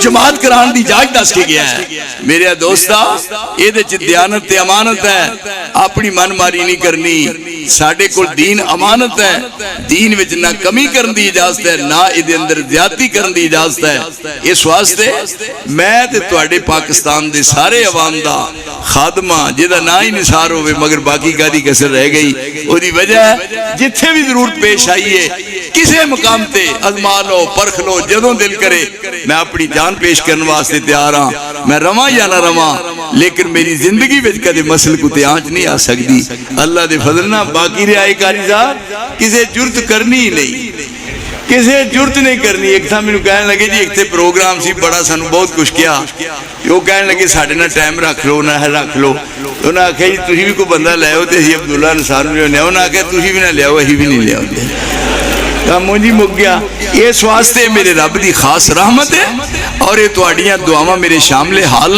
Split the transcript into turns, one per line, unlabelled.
जमात कराने की इजाजत दस के गया है। मेरे दोस्ता ये दयानत ते अमानत है, अपनी मनमारी नहीं करनी। साडे कोल दीन अमानत है, दीन विच ना कमी करने की इजाजत है ना इहदे अंदर ज्यादती करने की इजाजत है। इस वास्ते मैं ते तुहाडे पाकिस्तान दे सारे अवाम दा खादमा जिहदा ना ही निसार होवे मगर बाकी कादी कसर रह गई, ओदी वजह जिथे भी जरूरत पेश आई है किसी मुकाम ते अजमा लो परख लो, जदों दिल करे मैं अपनी जान पेश करने वास्ते तैयार हाँ। मैं रवां या ना रवां लेकिन मेरी जिंदगी विच कदे मसल को आंच नहीं आ सकती। अल्लाह दे फजल नाल बाकी रियाई कारी साहब किसे जुर्त करनी ही नहीं, किसी जुर्त नहीं करनी। एक था मैनू कहन लगे जी इतने प्रोग्राम सी बड़ा सानू बहुत कुछ किया, वो कहन लगे साढ़े ना टाइम रख लो ना रख लो। उन्हें आख्या जी तुम भी कोई बंदा लियाओ तो अभी अब्दुल्ला अंसार नूं लियाओ, उन्हें आख्या तुम भी ना लियाओ अभी भी नहीं लिया। काम जी मुक गया। इस वास्ते मेरे रब की खास रहमत है और ये तुहाड़ियां दुआवां मेरे शामले हाल